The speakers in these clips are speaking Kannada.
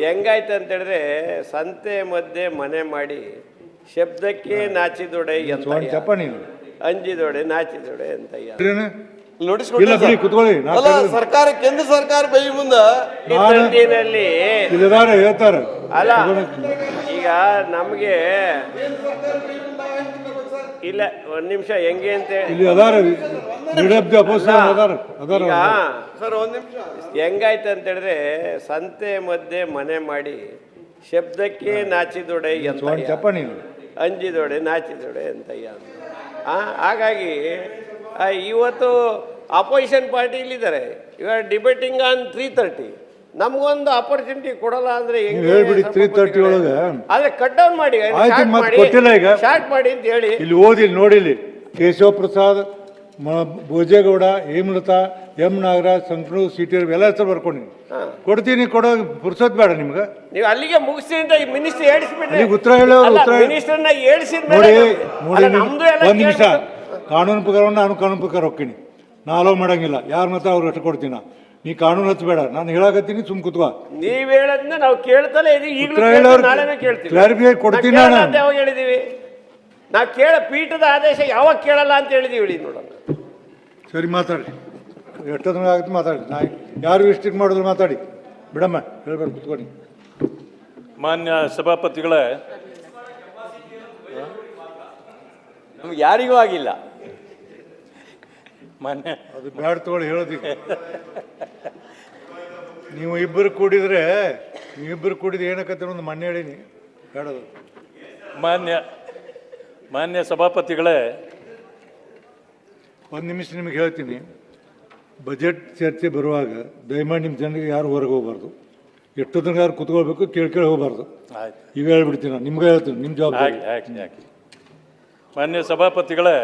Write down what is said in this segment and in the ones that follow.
ಹೆಂಗಾಯ್ತು ಅಂತ ಹೇಳಿದ್ರೆ ಸಂತೆ ಮಧ್ಯೆ ಮನೆ ಮಾಡಿ ಶಬ್ದಕ್ಕೆ ನಾಚಿದೊಡೆ ಚಪ್ಪ ನೀನು ಅಂಜಿದೊಡೆ ನಾಚಿದೊಡೆ ಅಂತಯ್ಯ ಸರ್ಕಾರ ಕೇಂದ್ರ ಸರ್ಕಾರ ಬೈ ಮುಂದ ನಿಟ್ಟಿನಲ್ಲಿ ಹೇಳ್ತಾರೆ ಅಲ್ಲ ಈಗ ನಮ್ಗೆ ಇಲ್ಲ ಒಂದ್ ನಿಮಿಷ ಹೆಂಗೆ ಅಂತ ಇಲ್ಲಿ ಅದಾರ ಸರ್ ಒಂದ್ ನಿಮಿಷ ಹೆಂಗಾಯ್ತು ಅಂತ ಹೇಳಿದ್ರೆ ಸಂತೆ ಮಧ್ಯೆ ಮನೆ ಮಾಡಿ ಶಬ್ದಕ್ಕೆ ನಾಚಿದೊಡೆ ಚಪ್ಪ ನೀನು ಅಂಜಿದೊಡೆ ನಾಚಿದೊಡೆ ಅಂತಯ್ಯ ಹಾಗಾಗಿ ಇವತ್ತು ಅಪೋಸಿಷನ್ ಪಾರ್ಟಿಲಿದ್ದಾರೆ ಇವಾಗ ಡಿಬೇಟಿಂಗ್ ಆನ್ 3:30 ನಮಗೊಂದು ಅಪರ್ಚುನಿಟಿ ಕೊಡಲ್ಲ ಅಂದ್ರೆ ಹೇಳ್ಬಿಡಿ 3:30 ಒಳಗೆ ಆದ್ರೆ ಕಟ್ ಡೌನ್ ಮಾಡಿ ಕೊಟ್ಟಿಲ್ಲ ಈಗ ಸ್ಟಾರ್ಟ್ ಮಾಡಿ ಅಂತ ಹೇಳಿ ಇಲ್ಲಿ ಓದಿ ನೋಡಿಲಿ ಕೇಶವ ಪ್ರಸಾದ್ ಭೋಜೇಗೌಡ ಹೇಮಲತಾ ಎಂ ನಾಗರಾಜ್ ಸಂಕ್ರು ಸಿಟಿ ಎಲ್ಲ ಹೆಸರು ಬರ್ಕೊಂಡು ಕೊಡ್ತೀನಿ ಕೊಡೋ ಪುರ್ಸೋದ್ ಬೇಡ ನಿಮ್ಗೆ ನೀವು ಅಲ್ಲಿಗೆ ಮುಗಿಸಿ ಅಂತ ಮಿನಿಸ್ಟರ್ ಹೇಳಿಸ್ಬಿಟ್ರೆ ಉತ್ತರ ಹೇಳೋ ಮಿನಿಸ್ಟರ್ನ ಹೇಳಿಸಿದ ನೋಡಿ ಒಂದ್ ನಿಮಿಷ ಕಾನೂನು ಪ್ರಕಾರವನ್ನು ನಾನು ಕಾನೂನು ಪ್ರಕಾರ ಹೋಗ್ತೀನಿ ನಾ ಅಲೋ ಮಾಡಂಗಿಲ್ಲ ಯಾರ ಮಾತ್ರ ಅವ್ರು ಅಷ್ಟು ಕೊಡ್ತೀನ ನೀ ಕಾನೂನು ಹಚ್ಚಬೇಡ ನಾನು ಹೇಳಕತ್ತೀನಿ ಸುಮ್ ಕುತ್ಕೋ ನೀವ್ ಹೇಳದ್ನ ನಾವು ಕೇಳ್ತಲೇ ಕ್ಲಾರಿಫೈ ಕೊಡ್ತೀನಿ ನಾನು ಯಾವಾಗ ಹೇಳಿದೀವಿ ನಾವು ಪೀಠದ ಆದೇಶ ಯಾವಾಗ ಕೇಳಲ್ಲ ಅಂತ ಹೇಳಿದೀವಿ ನೋಡೋಣ ಸರಿ ಮಾತಾಡಿ ಎಷ್ಟೊತ್ತ ಆಗುತ್ತೆ ಮಾತಾಡಿ ನಾ ಯಾರು ರಿಸ್ಟ್ರಿಕ್ಟ್ ಮಾಡಿದ್ರು ಮಾತಾಡಿ ಬಿಡಮ್ಮ ಹೇಳ್ಬೇಡ ಕುತ್ಕೊಳ್ಳಿ ಮಾನ್ಯ ಸಭಾಪತಿಗಳೇ ನಮ್ಗೆ ಯಾರಿಗೂ ಆಗಿಲ್ಲ ಮಾನ್ಯ ಅದು ಬ್ಯಾಡ್ ತಗೊಳ್ಳಿ ಹೇಳೋದಿಕ್ಕೆ ನೀವು ಇಬ್ಬರು ಕೂಡಿದ್ರೆ ಏನಕ್ಕಂತ ಒಂದು ಮಣ್ಣೆ ಹೇಳೀನಿ ಹೇಳೋದು ಮಾನ್ಯ ಸಭಾಪತಿಗಳೇ ಒಂದು ನಿಮಿಷ ನಿಮಗೆ ಹೇಳ್ತೀನಿ ಬಜೆಟ್ ಚರ್ಚೆ ಬರುವಾಗ ದಯಮಾಡಿ ನಿಮ್ಮ ಜನರಿಗೆ ಯಾರು ಹೊರಗೆ ಹೋಗ್ಬಾರ್ದು ಎಷ್ಟೊತ್ತಿಗೆ ಯಾರು ಕುತ್ಕೊಳ್ಬೇಕು ಕೇಳಿ ಹೋಗ್ಬಾರ್ದು ಈಗ ಹೇಳ್ಬಿಡ್ತೀನಿ ನಾನು ನಿಮ್ಗೆ ಹೇಳ್ತೀನಿ ನಿಮ್ಮ ಜವಾಬ್ದಾರಿ ಮಾನ್ಯ ಸಭಾಪತಿಗಳೇ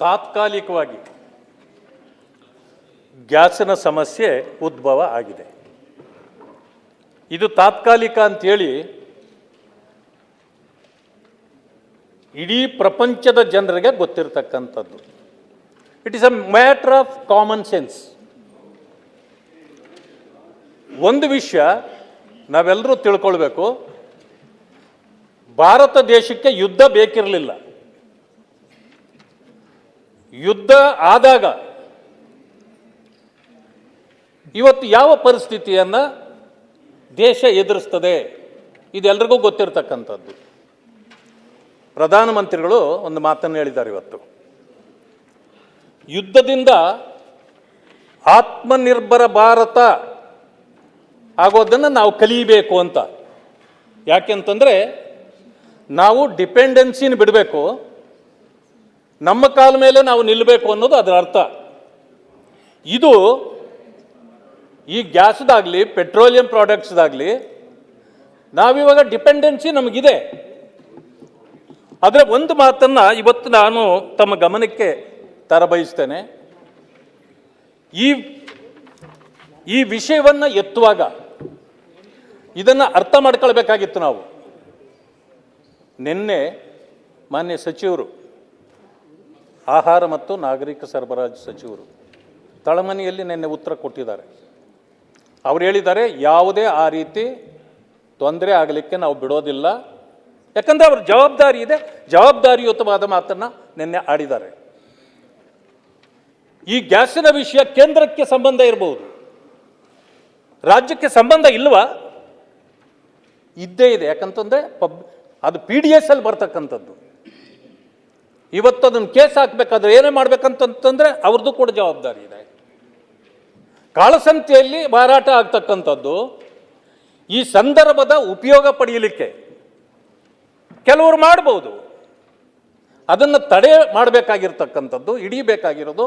ತಾತ್ಕಾಲಿಕವಾಗಿ ಗ್ಯಾಸಿನ ಸಮಸ್ಯೆ ಉದ್ಭವ ಆಗಿದೆ. ಇದು ತಾತ್ಕಾಲಿಕ ಅಂತೇಳಿ ಇಡೀ ಪ್ರಪಂಚದ ಜನರಿಗೆ ಗೊತ್ತಿರತಕ್ಕಂಥದ್ದು. It is a matter of common sense. ಒಂದು ವಿಷಯ ನಾವೆಲ್ಲರೂ ತಿಳ್ಕೊಳ್ಬೇಕು, ಭಾರತ ದೇಶಕ್ಕೆ ಯುದ್ಧ ಬೇಕಿರಲಿಲ್ಲ. ಯುದ್ಧ ಆದಾಗ ಇವತ್ತು ಯಾವ ಪರಿಸ್ಥಿತಿಯನ್ನು ದೇಶ ಎದುರಿಸ್ತದೆ ಇದೆಲ್ಲರಿಗೂ ಗೊತ್ತಿರತಕ್ಕಂಥದ್ದು. ಪ್ರಧಾನಮಂತ್ರಿಗಳು ಒಂದು ಮಾತನ್ನು ಹೇಳಿದ್ದಾರೆ ಇವತ್ತು, ಯುದ್ಧದಿಂದ ಆತ್ಮನಿರ್ಭರ ಭಾರತ ಆಗೋದನ್ನು ನಾವು ಕಲಿಯಬೇಕು ಅಂತ. ಯಾಕೆಂತಂದರೆ ನಾವು ಡಿಪೆಂಡೆನ್ಸಿನ ಬಿಡಬೇಕು, ನಮ್ಮ ಕಾಲ ಮೇಲೆ ನಾವು ನಿಲ್ಲಬೇಕು ಅನ್ನೋದು ಅದರ ಅರ್ಥ. ಇದು ಈ ಗ್ಯಾಸ್ದಾಗಲಿ ಪೆಟ್ರೋಲಿಯಂ ಪ್ರಾಡಕ್ಟ್ಸ್ದಾಗಲಿ ನಾವಿವಾಗ ಡಿಪೆಂಡೆನ್ಸಿ ನಮಗಿದೆ. ಆದರೆ ಒಂದು ಮಾತನ್ನು ಇವತ್ತು ನಾನು ತಮ್ಮ ಗಮನಕ್ಕೆ ತರಬಯಸ್ತೇನೆ. ಈ ವಿಷಯವನ್ನು ಎತ್ತುವಾಗ ಇದನ್ನು ಅರ್ಥ ಮಾಡ್ಕೊಳ್ಬೇಕಾಗಿತ್ತು ನಾವು. ನಿನ್ನೆ ಮಾನ್ಯ ಸಚಿವರು, ಆಹಾರ ಮತ್ತು ನಾಗರಿಕ ಸರಬರಾಜು ಸಚಿವರು ತಳಮನೆಯಲ್ಲಿ ನಿನ್ನೆ ಉತ್ತರ ಕೊಟ್ಟಿದ್ದಾರೆ. ಅವ್ರು ಹೇಳಿದ್ದಾರೆ, ಯಾವುದೇ ಆ ರೀತಿ ತೊಂದರೆ ಆಗಲಿಕ್ಕೆ ನಾವು ಬಿಡೋದಿಲ್ಲ, ಯಾಕಂದರೆ ಅವ್ರ ಜವಾಬ್ದಾರಿ ಇದೆ, ಜವಾಬ್ದಾರಿಯುತವಾದ ಮಾತನ್ನು ನಿನ್ನೆ ಆಡಿದ್ದಾರೆ. ಈ ಗ್ಯಾಸಿನ ವಿಷಯ ಕೇಂದ್ರಕ್ಕೆ ಸಂಬಂಧ ಇರಬಹುದು, ರಾಜ್ಯಕ್ಕೆ ಸಂಬಂಧ ಇಲ್ವಾ? ಇದ್ದೇ ಇದೆ. ಯಾಕಂತಂದರೆ ಅದು PDS ಅಲ್ಲಿ ಬರ್ತಕ್ಕಂಥದ್ದು. ಇವತ್ತು ಅದನ್ನು ಕೇಸ್ ಹಾಕಬೇಕಾದ್ರೆ ಏನೇ ಮಾಡ್ಬೇಕಂತಂದರೆ ಅವ್ರದ್ದು ಕೂಡ ಜವಾಬ್ದಾರಿ ಇದೆ. ಕಾಳಸಂತೆಯಲ್ಲಿ ಮಾರಾಟ ಆಗ್ತಕ್ಕಂಥದ್ದು ಈ ಸಂದರ್ಭದ ಉಪಯೋಗ ಪಡೆಯಲಿಕ್ಕೆ ಕೆಲವರು ಮಾಡ್ಬೋದು, ಅದನ್ನು ತಡೆ ಮಾಡಬೇಕಾಗಿರ್ತಕ್ಕಂಥದ್ದು, ಹಿಡಿಬೇಕಾಗಿರೋದು,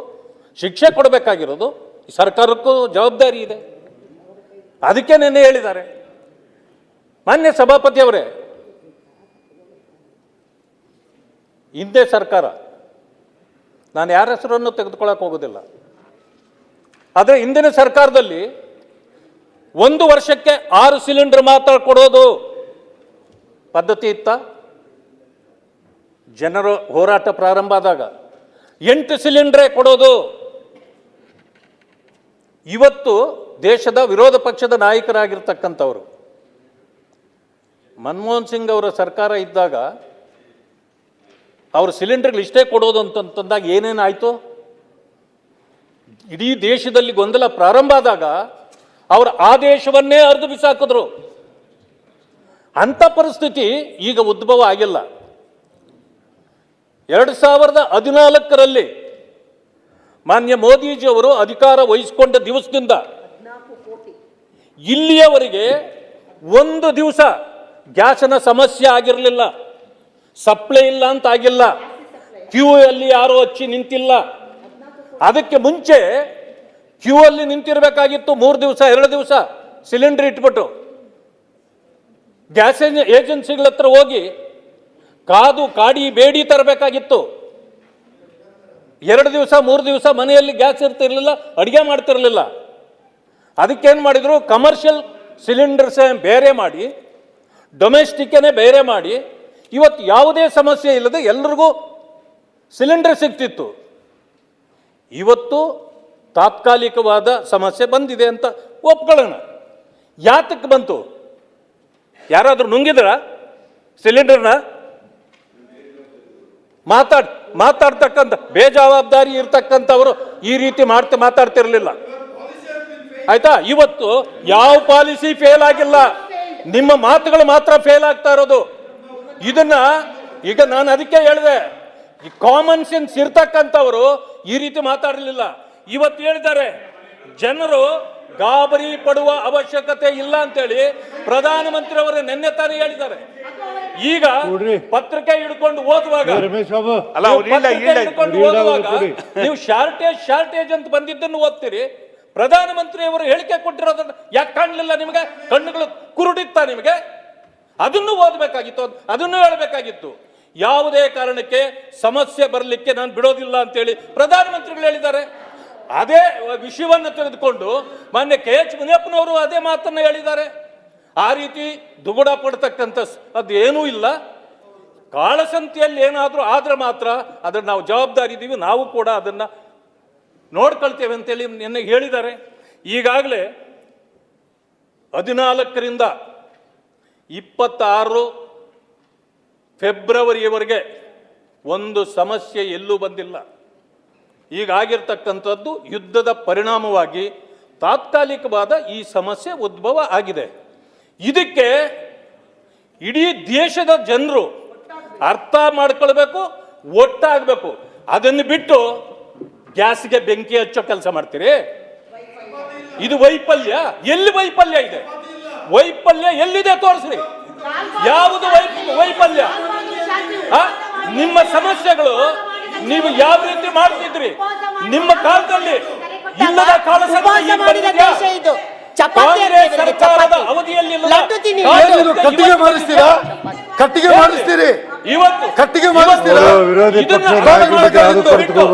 ಶಿಕ್ಷೆ ಕೊಡಬೇಕಾಗಿರೋದು ಸರ್ಕಾರಕ್ಕೂ ಜವಾಬ್ದಾರಿ ಇದೆ. ಅದಕ್ಕೆ ನೆನ್ನೆ ಹೇಳಿದ್ದಾರೆ ಮಾನ್ಯ ಸಭಾಪತಿಯವರೇ, ಹಿಂದೆ ಸರ್ಕಾರ, ನಾನು ಯಾರ ಹೆಸರನ್ನು ತೆಗೆದುಕೊಳ್ಳಕ್ಕೆ ಹೋಗೋದಿಲ್ಲ, ಆದರೆ ಹಿಂದಿನ ಸರ್ಕಾರದಲ್ಲಿ 1 ವರ್ಷಕ್ಕೆ 6 ಸಿಲಿಂಡರ್ ಮಾತ್ರ ಕೊಡೋದು ಪದ್ಧತಿ ಇತ್ತ. ಜನರು ಹೋರಾಟ ಪ್ರಾರಂಭ ಆದಾಗ 8 ಸಿಲಿಂಡ್ರೇ ಕೊಡೋದು. ಇವತ್ತು ದೇಶದ ವಿರೋಧ ಪಕ್ಷದ ನಾಯಕರಾಗಿರ್ತಕ್ಕಂಥವರು ಮನಮೋಹನ್ ಸಿಂಗ್ ಅವರ ಸರ್ಕಾರ ಇದ್ದಾಗ ಅವರು ಸಿಲಿಂಡರ್ಗಳು ಇಷ್ಟೇ ಕೊಡೋದು ಅಂತಂದಾಗ ಏನೇನಾಯಿತು? ಇಡೀ ದೇಶದಲ್ಲಿ ಗೊಂದಲ ಪ್ರಾರಂಭ ಆದಾಗ ಅವರ ಆದೇಶವನ್ನೇ ಅರ್ದು ಬಿಸಾಕಿದ್ರು. ಅಂಥ ಪರಿಸ್ಥಿತಿ ಈಗ ಉದ್ಭವ ಆಗಿಲ್ಲ. 2014ರಲ್ಲಿ ಮಾನ್ಯ ಮೋದಿಜಿಯವರು ಅಧಿಕಾರ ವಹಿಸಿಕೊಂಡ ದಿವಸದಿಂದ ಇಲ್ಲಿಯವರೆಗೆ ಒಂದು ದಿವಸ ಗ್ಯಾಸಿನ ಸಮಸ್ಯೆ ಆಗಿರಲಿಲ್ಲ, ಸಪ್ಲೈ ಇಲ್ಲ ಅಂತ ಆಗಿಲ್ಲ, ಕ್ಯೂ ಅಲ್ಲಿ ಯಾರೋ ಹಚ್ಚಿ ನಿಂತಿಲ್ಲ. ಅದಕ್ಕೆ ಮುಂಚೆ ಕ್ಯೂ ಅಲ್ಲಿ ನಿಂತಿರಬೇಕಾಗಿತ್ತು 3 ದಿವಸ 2 ದಿವಸ ಸಿಲಿಂಡರ್ ಇಟ್ಬಿಟ್ಟು ಗ್ಯಾಸ್ ಏಜೆನ್ಸಿಗಳ ಹತ್ರ ಹೋಗಿ ಕಾಡಿ ಬೇಡಿ ತರಬೇಕಾಗಿತ್ತು. 2 ದಿವಸ 3 ದಿವಸ ಮನೆಯಲ್ಲಿ ಗ್ಯಾಸ್ ಇರ್ತಿರ್ಲಿಲ್ಲ, ಅಡುಗೆ ಮಾಡ್ತಿರ್ಲಿಲ್ಲ. ಅದಕ್ಕೇನು ಮಾಡಿದ್ರು, ಕಮರ್ಷಿಯಲ್ ಸಿಲಿಂಡರ್ಸ್ ಬೇರೆ ಮಾಡಿ, ಡೊಮೆಸ್ಟಿಕ್ಕನ್ನೇ ಬೇರೆ ಮಾಡಿ, ಇವತ್ತು ಯಾವುದೇ ಸಮಸ್ಯೆ ಇಲ್ಲದೆ ಎಲ್ರಿಗೂ ಸಿಲಿಂಡರ್ ಸಿಗ್ತಿತ್ತು. ಇವತ್ತು ತಾತ್ಕಾಲಿಕವಾದ ಸಮಸ್ಯೆ ಬಂದಿದೆ ಅಂತ ಒಪ್ಕೊಳ್ಳೋಣ. ಯಾತಕ್ಕೆ ಬಂತು? ಯಾರಾದರೂ ನುಂಗಿದ್ರ ಸಿಲಿಂಡರ್ನ? ಮಾತಾಡ್ತಕ್ಕಂಥ ಬೇಜವಾಬ್ದಾರಿ ಇರ್ತಕ್ಕಂಥವರು ಈ ರೀತಿ ಮಾತಾಡ್ತಿರ್ಲಿಲ್ಲ. ಆಯ್ತಾ? ಇವತ್ತು ಯಾವ ಪಾಲಿಸಿ ಫೇಲ್ ಆಗಿಲ್ಲ, ನಿಮ್ಮ ಮಾತುಗಳು ಮಾತ್ರ ಫೇಲ್ ಆಗ್ತಾ ಇರೋದು. ಇದನ್ನ ಈಗ ನಾನು ಅದಕ್ಕೆ ಹೇಳಿದೆ, ಈ ಕಾಮನ್ ಸೆನ್ಸ್ ಇರ್ತಕ್ಕಂಥವರು ಈ ರೀತಿ ಮಾತಾಡಲಿಲ್ಲ. ಇವತ್ತು ಹೇಳಿದ್ದಾರೆ ಜನರು ಗಾಬರಿ ಪಡುವ ಅವಶ್ಯಕತೆ ಇಲ್ಲ ಅಂತೇಳಿ ಪ್ರಧಾನಮಂತ್ರಿ ಅವರು ನಿನ್ನೆ ತಾನೇ ಹೇಳಿದ್ದಾರೆ. ಈಗ ಪತ್ರಿಕೆ ಹಿಡ್ಕೊಂಡು ಓದುವಾಗ ನೀವು ಶಾರ್ಟೇಜ್ ಅಂತ ಬಂದಿದ್ದನ್ನು ಓದ್ತೀರಿ. ಪ್ರಧಾನಮಂತ್ರಿ ಅವರು ಹೇಳಿಕೆ ಕೊಟ್ಟಿರೋದನ್ನ ಯಾಕೆ ಕಾಣಲಿಲ್ಲ ನಿಮಗೆ? ಕಣ್ಣುಗಳು ಕುರುಡಿತ್ತಾ ನಿಮಗೆ? ಅದನ್ನು ಓದಬೇಕಾಗಿತ್ತು, ಅದನ್ನು ಹೇಳಬೇಕಾಗಿತ್ತು. ಯಾವುದೇ ಕಾರಣಕ್ಕೆ ಸಮಸ್ಯೆ ಬರಲಿಕ್ಕೆ ನಾನು ಬಿಡೋದಿಲ್ಲ ಅಂತೇಳಿ ಪ್ರಧಾನಮಂತ್ರಿಗಳು ಹೇಳಿದ್ದಾರೆ. ಅದೇ ವಿಷಯವನ್ನು ತೆಗೆದುಕೊಂಡು ಮಾನ್ಯ KH ಮುನಿಯಪ್ಪನವರು ಅದೇ ಮಾತನ್ನು ಹೇಳಿದ್ದಾರೆ. ಆ ರೀತಿ ದುಗುಡ ಪಡ್ತಕ್ಕಂಥ ಅದು ಏನೂ ಇಲ್ಲ. ಕಾಳಸಂತೆಯಲ್ಲಿ ಏನಾದರೂ ಆದ್ರೆ ಮಾತ್ರ ಅದನ್ನು ನಾವು ಜವಾಬ್ದಾರಿ ಇದ್ದೀವಿ, ನಾವು ಕೂಡ ಅದನ್ನು ನೋಡ್ಕೊಳ್ತೇವೆ ಅಂತೇಳಿ ನಿನ್ನೆ ಹೇಳಿದ್ದಾರೆ. ಈಗಾಗಲೇ 14ರಿಂದ 26 ಫೆಬ್ರವರಿಯವರೆಗೆ ಒಂದು ಸಮಸ್ಯೆ ಎಲ್ಲೂ ಬಂದಿಲ್ಲ. ಈಗಾಗಿರ್ತಕ್ಕಂಥದ್ದು ಯುದ್ಧದ ಪರಿಣಾಮವಾಗಿ ತಾತ್ಕಾಲಿಕವಾದ ಈ ಸಮಸ್ಯೆ ಉದ್ಭವ ಆಗಿದೆ. ಇದಕ್ಕೆ ಇಡೀ ದೇಶದ ಜನರು ಅರ್ಥ ಮಾಡ್ಕೊಳ್ಬೇಕು, ಒಟ್ಟಾಗಬೇಕು. ಅದನ್ನು ಬಿಟ್ಟು ಗ್ಯಾಸ್ಗೆ ಬೆಂಕಿ ಹಚ್ಚೋ ಕೆಲಸ ಮಾಡ್ತೀರಿ. ಇದು ವೈಫಲ್ಯ. ಎಲ್ಲಿ ವೈಫಲ್ಯ ಇದೆ? ವೈಫಲ್ಯ ಎಲ್ಲಿದೆ ತೋರಿಸ್ರಿ. ಯಾವುದು ವೈಫಲ್ಯ? ನಿಮ್ಮ ಸಮಸ್ಯೆಗಳು ನೀವು ಯಾವ ರೀತಿ ಮಾಡ್ತಿದ್ರಿ? ನಿಮ್ಮ ಕಾಲದಲ್ಲಿ ಇಲ್ಲದ ಸರ್ಕಾರದ ಅವಧಿಯಲ್ಲಿ ಕಟ್ಟಿಗೆ ಮಾಡಿಸ್ತೀರಾ? ಕಟ್ಟಿಗೆ ಮಾಡಿಸ್ತೀರಿ? ಇವತ್ತು ಕಟ್ಟಿಗೆ ಮಾಡಿಸ್ತೀರಾ?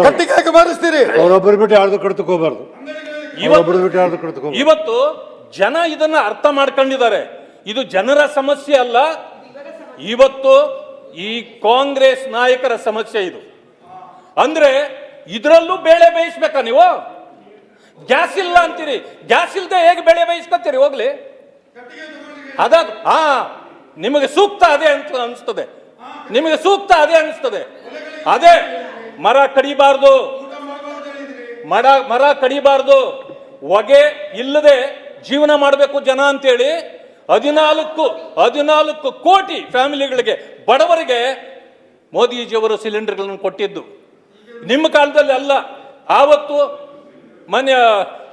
ಕಟ್ಟಿಗೆ ಮಾಡಿಸ್ತೀರಿ? ಅವರೊಬ್ಬರು ಬಿಟ್ಟು ಯಾರ್ದು ಕಡ್ತಕೋಬಾರ್ದು. ಇವತ್ತು ಜನ ಇದನ್ನ ಅರ್ಥ ಮಾಡ್ಕೊಂಡಿದ್ದಾರೆ. ಇದು ಜನರ ಸಮಸ್ಯೆ ಅಲ್ಲ, ಇವತ್ತು ಈ ಕಾಂಗ್ರೆಸ್ ನಾಯಕರ ಸಮಸ್ಯೆ ಇದು. ಅಂದ್ರೆ ಇದರಲ್ಲೂ ಬೇಳೆ ಬೇಯಿಸ್ಬೇಕಾ ನೀವು? ಗ್ಯಾಸ್ ಇಲ್ಲ ಅಂತೀರಿ, ಗ್ಯಾಸ್ ಇಲ್ಲದೆ ಹೇಗೆ ಬೇಳೆ ಬೇಯಿಸ್ಕೊತೀರಿ? ಹೋಗ್ಲಿ, ನಿಮಗೆ ಸೂಕ್ತ ಅದೇ ಅಂತ ಅನಿಸ್ತದೆ, ನಿಮಗೆ ಸೂಕ್ತ ಅದೇ ಅನಿಸ್ತದೆ. ಅದೇ ಮರ ಕಡಿಬಾರ್ದು, ಮರ ಕಡಿಬಾರ್ದು, ಹೊಗೆ ಇಲ್ಲದೆ ಜೀವನ ಮಾಡಬೇಕು ಜನ ಅಂತೇಳಿ 14 ಕೋಟಿ ಫ್ಯಾಮಿಲಿಗಳಿಗೆ, ಬಡವರಿಗೆ ಮೋದಿಜಿಯವರು ಸಿಲಿಂಡರ್ಗಳನ್ನು ಕೊಟ್ಟಿದ್ದು. ನಿಮ್ಮ ಕಾಲದಲ್ಲಿ ಅಲ್ಲ. ಆವತ್ತು ಮಾನ್ಯ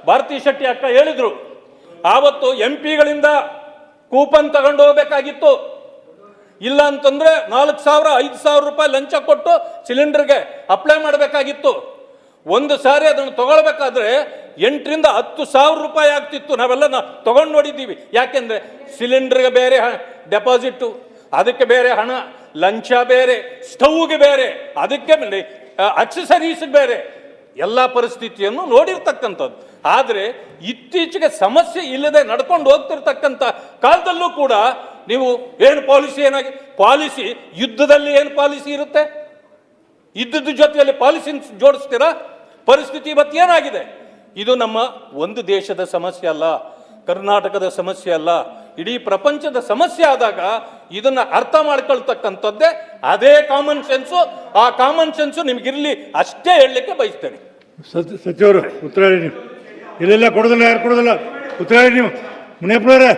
ಭಾರತಿ ಶೆಟ್ಟಿ ಅಕ್ಕ ಹೇಳಿದ್ರು, ಆವತ್ತು MP ಗಳಿಂದ ಕೂಪನ್ ತಗೊಂಡು ಹೋಗ್ಬೇಕಾಗಿತ್ತು. ಇಲ್ಲ ಅಂತಂದ್ರೆ 4,000 5,000 ರೂಪಾಯಿ ಲಂಚ ಕೊಟ್ಟು ಸಿಲಿಂಡರ್ಗೆ ಅಪ್ಲೈ ಮಾಡಬೇಕಾಗಿತ್ತು. ಒಂದು ಸಾರಿ ಅದನ್ನು ತಗೊಳ್ಬೇಕಾದ್ರೆ 8,000 ರಿಂದ 10,000 ರೂಪಾಯಿ ಆಗ್ತಿತ್ತು. ನಾವೆಲ್ಲ ತಗೊಂಡು ನೋಡಿದ್ದೀವಿ. ಯಾಕೆಂದ್ರೆ ಸಿಲಿಂಡರ್ಗೆ ಬೇರೆ ಡೆಪಾಸಿಟ್, ಅದಕ್ಕೆ ಬೇರೆ ಹಣ, ಲಂಚ ಬೇರೆ, ಸ್ಟವ್ಗೆ ಬೇರೆ, ಅದಕ್ಕೆ ಅಕ್ಸೆಸರೀಸ್ ಬೇರೆ, ಎಲ್ಲ ಪರಿಸ್ಥಿತಿಯನ್ನು ನೋಡಿರ್ತಕ್ಕಂಥದ್ದು. ಆದರೆ ಇತ್ತೀಚೆಗೆ ಸಮಸ್ಯೆ ಇಲ್ಲದೆ ನಡ್ಕೊಂಡು ಹೋಗ್ತಿರ್ತಕ್ಕಂಥ ಕಾಲದಲ್ಲೂ ಕೂಡ ನೀವು ಏನು ಪಾಲಿಸಿ ಯುದ್ಧದಲ್ಲಿ ಏನು ಪಾಲಿಸಿ ಇರುತ್ತೆ? ಯುದ್ಧದ ಜೊತೆಯಲ್ಲಿ ಪಾಲಿಸಿ ಜೋಡಿಸ್ತೀರಾ? ಪರಿಸ್ಥಿತಿ ಇವತ್ತೇನಾಗಿದೆ? ಇದು ನಮ್ಮ ಒಂದು ದೇಶದ ಸಮಸ್ಯೆ ಅಲ್ಲ, ಕರ್ನಾಟಕದ ಸಮಸ್ಯೆ ಅಲ್ಲ, ಇಡೀ ಪ್ರಪಂಚದ ಸಮಸ್ಯೆ ಆದಾಗ ಇದನ್ನ ಅರ್ಥ ಮಾಡ್ಕೊಳ್ತಕ್ಕಂಥದ್ದೇ ಅದೇ ಕಾಮನ್ ಸೆನ್ಸು. ಆ ಕಾಮನ್ ಸೆನ್ಸು ನಿಮ್ಗಿರ್ಲಿ ಅಷ್ಟೇ ಹೇಳಲಿಕ್ಕೆ ಬಯಸ್ತೇನೆ. ಸಚಿವರು ಉತ್ತರ ಹೇಳಿ. ನೀವು ಇಲ್ಲೆಲ್ಲ ಕೊಡೋದಿಲ್ಲ, ಯಾರು ಕೊಡೋದಿಲ್ಲ. ಉತ್ತರ ಹೇಳಿ ನೀವು. ಮುನಿಯಪ್ಪನವರೇ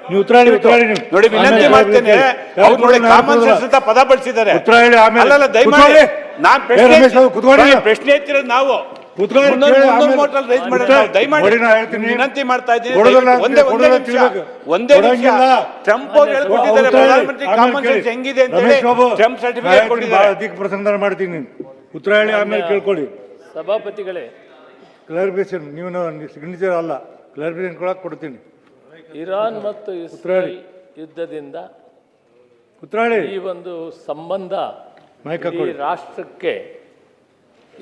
ನೀವು ಉತ್ತರ ಹೇಳಿ. ನೀವು ನೋಡಿ, ವಿನಂತಿ ಮಾಡ್ತೇನೆ. ಅವ್ರು ನೋಡಿ ಕಾಮನ್ ಸೆನ್ಸ್ ಅಂತ ಪದ ಬಳಸಿದ್ದಾರೆ. ಉತ್ತರ ಹೇಳಿ. ಆಮೇಲೆ ಅಲ್ಲ, ದಯಮಾಡಿ ನಾನು ಪ್ರಶ್ನೆ ಎತ್ತಿರೋದು ನಾವು ವಿನಂತಿ ಮಾಡ್ತಾ ಇದ್ದೀನಿ. ಒಂದೇ ನಿಮಿಷ. ಟ್ರಂಪ್ ಅವ್ರು ಹೇಳ್ಕೊಟ್ಟಿದ್ದಾರೆ ಪ್ರಧಾನಮಂತ್ರಿ ಕಾಮನ್ ಸೆನ್ಸ್ ಹೆಂಗಿದೆ ಅಂತ ಹೇಳಿ. ಟ್ರಂಪ್ ಸರ್ಟಿಫಿಕೇಟ್ ಕೊಟ್ಟಿದ್ದಾರೆ. ಪ್ರಸಂಗ ಮಾಡ್ತೀನಿ. ಉತ್ತರ ಹೇಳಿ, ಆಮೇಲೆ ಕೇಳ್ಕೊಳ್ಳಿ. ಸಭಾಪತಿಗಳೇ, ಕ್ಲಾರಿಫಿಕೇಶನ್ ನೀವು ಸಿಗ್ನೇಚರ್ ಅಲ್ಲ, ಕ್ಲಾರಿಫಿಕೇಶನ್ ಕೊಡಕ್ಕೆ ಕೊಡ್ತೀನಿ. ಇರಾನ್ ಮತ್ತು ಇಸ್ರೇಲ್ ಯುದ್ಧದಿಂದ ಉತ್ತರ ಹೇಳಿ. ಈ ಒಂದು ಸಂಬಂಧ ಈ ರಾಷ್ಟ್ರಕ್ಕೆ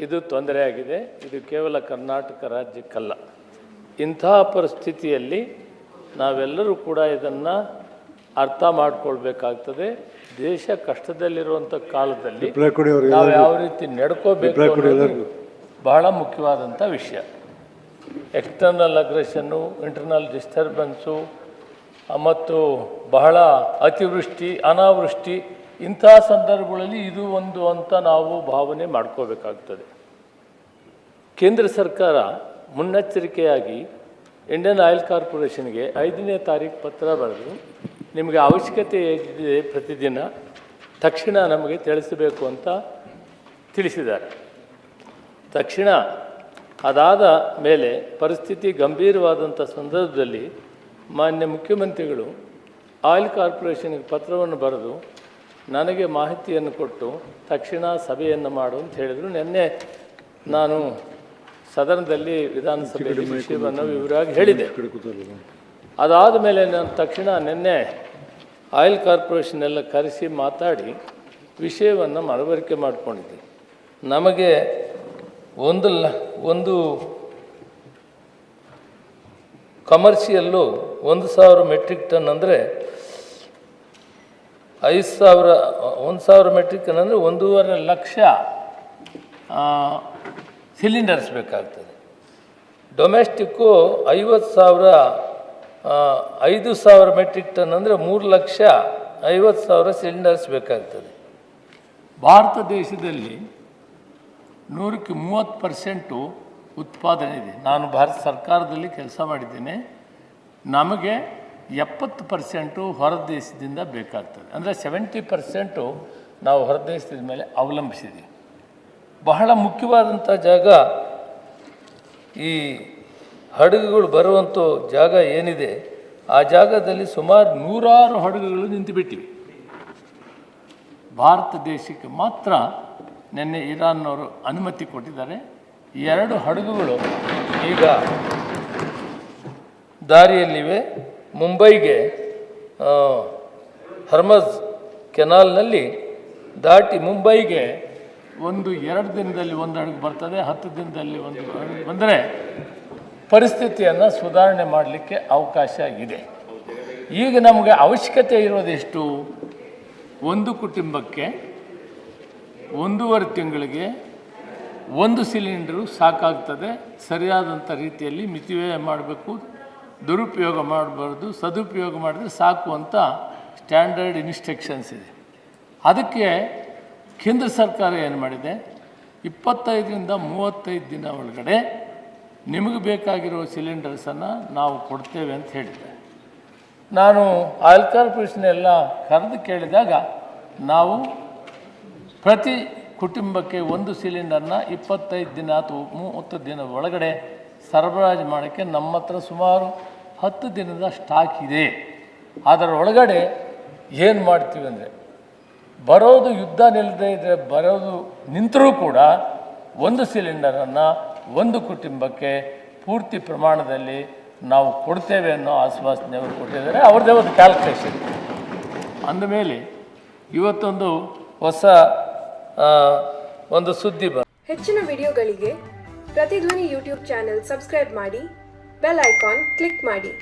ಇದು ತೊಂದರೆಯಾಗಿದೆ. ಇದು ಕೇವಲ ಕರ್ನಾಟಕ ರಾಜ್ಯಕ್ಕಲ್ಲ. ಇಂತಹ ಪರಿಸ್ಥಿತಿಯಲ್ಲಿ ನಾವೆಲ್ಲರೂ ಕೂಡ ಇದನ್ನು ಅರ್ಥ ಮಾಡ್ಕೊಳ್ಬೇಕಾಗ್ತದೆ. ದೇಶ ಕಷ್ಟದಲ್ಲಿರುವಂಥ ಕಾಲದಲ್ಲಿ ನಾವು ಯಾವ ರೀತಿ ನಡ್ಕೋಬೇಕು ಅನ್ನೋದು ಬಹಳ ಮುಖ್ಯವಾದಂಥ ವಿಷಯ. ಎಕ್ಸ್ಟರ್ನಲ್ ಅಗ್ರೆಷನ್ನು, ಇಂಟರ್ನಲ್ ಡಿಸ್ಟರ್ಬೆನ್ಸು ಮತ್ತು ಬಹಳ ಅತಿವೃಷ್ಟಿ, ಅನಾವೃಷ್ಟಿ, ಇಂಥ ಸಂದರ್ಭಗಳಲ್ಲಿ ಇದು ಒಂದು ಅಂತ ನಾವು ಭಾವನೆ ಮಾಡ್ಕೋಬೇಕಾಗ್ತದೆ. ಕೇಂದ್ರ ಸರ್ಕಾರ ಮುನ್ನೆಚ್ಚರಿಕೆಯಾಗಿ ಇಂಡಿಯನ್ ಆಯಿಲ್ ಕಾರ್ಪೊರೇಷನ್ಗೆ 5ನೇ ತಾರೀಕು ಪತ್ರ ಬರೆದು, ನಿಮಗೆ ಅವಶ್ಯಕತೆ ಇದೆ ಪ್ರತಿದಿನ ತಕ್ಷಣ ನಮಗೆ ತಿಳಿಸಬೇಕು ಅಂತ ತಿಳಿಸಿದ್ದಾರೆ. ತಕ್ಷಣ ಅದಾದ ಮೇಲೆ ಪರಿಸ್ಥಿತಿ ಗಂಭೀರವಾದಂಥ ಸಂದರ್ಭದಲ್ಲಿ ಮಾನ್ಯ ಮುಖ್ಯಮಂತ್ರಿಗಳು ಆಯಿಲ್ ಕಾರ್ಪೊರೇಷನ್ಗೆ ಪತ್ರವನ್ನು ಬರೆದು ನನಗೆ ಮಾಹಿತಿಯನ್ನು ಕೊಟ್ಟು ತಕ್ಷಣ ಸಭೆಯನ್ನು ಮಾಡು ಅಂತ ಹೇಳಿದರು. ನಿನ್ನೆ ನಾನು ಸದನದಲ್ಲಿ ವಿಧಾನಸಭೆಯಲ್ಲಿ ವಿಷಯವನ್ನು ವಿವರವಾಗಿ ಹೇಳಿದೆ. ಅದಾದ ಮೇಲೆ ನಾನು ತಕ್ಷಣ ನಿನ್ನೆ ಆಯಿಲ್ ಕಾರ್ಪೊರೇಷನ್ ಎಲ್ಲ ಕರೆಸಿ ಮಾತಾಡಿ ವಿಷಯವನ್ನು ಮನವರಿಕೆ ಮಾಡಿಕೊಂಡಿದ್ದೆ. ನಮಗೆ ಒಂದು ಕಮರ್ಷಿಯಲ್ಲು 1,000 ಮೆಟ್ರಿಕ್ ಟನ್ ಅಂದರೆ 1,000 ಮೆಟ್ರಿಕ್ ಟನ್ ಅಂದರೆ 1.5 ಲಕ್ಷ ಸಿಲಿಂಡರ್ಸ್ ಬೇಕಾಗ್ತದೆ. ಡೊಮೆಸ್ಟಿಕ್ಕು 5,000 ಮೆಟ್ರಿಕ್ ಟನ್ ಅಂದರೆ 3,50,000 ಸಿಲಿಂಡರ್ಸ್ ಬೇಕಾಗ್ತದೆ. ಭಾರತ ದೇಶದಲ್ಲಿ 130% ಉತ್ಪಾದನೆ ಇದೆ. ನಾನು ಭಾರತ ಸರ್ಕಾರದಲ್ಲಿ ಕೆಲಸ ಮಾಡಿದ್ದೇನೆ. ನಮಗೆ 70% ಹೊರ ದೇಶದಿಂದ ಬೇಕಾಗ್ತದೆ. ಅಂದರೆ 70% ನಾವು ಹೊರ ದೇಶದ ಮೇಲೆ ಅವಲಂಬಿಸಿದ್ದೀವಿ. ಬಹಳ ಮುಖ್ಯವಾದಂಥ ಜಾಗ ಈ ಹಡಗುಗಳು ಬರುವಂಥ ಜಾಗ ಏನಿದೆ, ಆ ಜಾಗದಲ್ಲಿ ಸುಮಾರು 100 ಹಡಗುಗಳು ನಿಂತುಬಿಟ್ಟಿವೆ. ಭಾರತ ದೇಶಕ್ಕೆ ಮಾತ್ರ ನಿನ್ನೆ ಇರಾನ್ನವರು ಅನುಮತಿ ಕೊಟ್ಟಿದ್ದಾರೆ. 2 ಹಡಗುಗಳು ಈಗ ದಾರಿಯಲ್ಲಿವೆ. ಮುಂಬೈಗೆ ಹರ್ಮಜ್ ಕೆನಾಲ್ನಲ್ಲಿ ದಾಟಿ ಮುಂಬೈಗೆ 2 ದಿನದಲ್ಲಿ ಒಂದು ಹಡಗು ಬರ್ತದೆ, 10 ದಿನದಲ್ಲಿ ಒಂದು ಹಡಗು ಬಂದರೆ ಪರಿಸ್ಥಿತಿಯನ್ನು ಸುಧಾರಣೆ ಮಾಡಲಿಕ್ಕೆ ಅವಕಾಶ ಇದೆ. ಈಗ ನಮಗೆ ಅವಶ್ಯಕತೆ ಇರೋದೆಷ್ಟು? ಒಂದು ಕುಟುಂಬಕ್ಕೆ 1.5 ತಿಂಗಳಿಗೆ 1 ಸಿಲಿಂಡರು ಸಾಕಾಗ್ತದೆ. ಸರಿಯಾದಂಥ ರೀತಿಯಲ್ಲಿ ಮಿತಿವ್ಯಯ ಮಾಡಬೇಕು, ದುರುಪಯೋಗ ಮಾಡಬಾರ್ದು, ಸದುಪಯೋಗ ಮಾಡಿದ್ರೆ ಸಾಕು ಅಂತ ಸ್ಟ್ಯಾಂಡರ್ಡ್ ಇನ್ಸ್ಟ್ರಕ್ಷನ್ಸ್ ಇದೆ. ಅದಕ್ಕೆ ಕೇಂದ್ರ ಸರ್ಕಾರ ಏನು ಮಾಡಿದೆ, 25ರಿಂದ 35 ದಿನ ಒಳಗಡೆ ನಿಮಗೆ ಬೇಕಾಗಿರೋ ಸಿಲಿಂಡರ್ಸನ್ನು ನಾವು ಕೊಡ್ತೇವೆ ಅಂತ ಹೇಳಿದೆ. ನಾನು ಆಯಿಲ್ ಕಾರ್ಪೊರೇಷನ್ ಎಲ್ಲ ಕರೆದು ಕೇಳಿದಾಗ ನಾವು ಪ್ರತಿ ಕುಟುಂಬಕ್ಕೆ 1 ಸಿಲಿಂಡರ್ನ 25 ದಿನ ಅಥವಾ 30 ದಿನ ಒಳಗಡೆ ಸರಬರಾಜು ಮಾಡೋಕ್ಕೆ ನಮ್ಮ ಹತ್ರ ಸುಮಾರು 10 ದಿನದ ಸ್ಟಾಕ್ ಇದೆ. ಅದರ ಒಳಗಡೆ ಏನು ಮಾಡ್ತೀವಿ ಅಂದರೆ, ಬರೋದು ಯುದ್ಧ ನಿಲ್ಲದೇ ಇದ್ದರೆ ಬರೋದು ನಿಂತರೂ ಕೂಡ 1 ಸಿಲಿಂಡರನ್ನು 1 ಕುಟುಂಬಕ್ಕೆ ಪೂರ್ತಿ ಪ್ರಮಾಣದಲ್ಲಿ ನಾವು ಕೊಡ್ತೇವೆ ಅನ್ನೋ ಆಶ್ವಾಸನೆ ಅವರು ಕೊಟ್ಟಿದ್ದಾರೆ. ಅವ್ರದ್ದೇ ಒಂದು ಕ್ಯಾಲ್ಕುಲೇಷನ್. ಅಂದಮೇಲೆ ಇವತ್ತೊಂದು ಹೊಸ ಒಂದು ಸುದ್ದಿ ಹೆಚ್ಚಿನ ವಿಡಿಯೋಗಳಿಗೆ ಪ್ರತಿಧ್ವನಿ ಯೂಟ್ಯೂಬ್ ಚಾನೆಲ್ ಸಬ್ಸ್ಕ್ರೈಬ್ ಮಾಡಿ, ಬೆಲ್ ಐಕಾನ್ ಕ್ಲಿಕ್ ಮಾಡಿ.